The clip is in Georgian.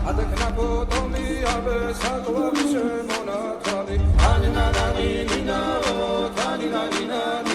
adeknapo tomi ave sakwa bishe mona tali ani na ni na o tani na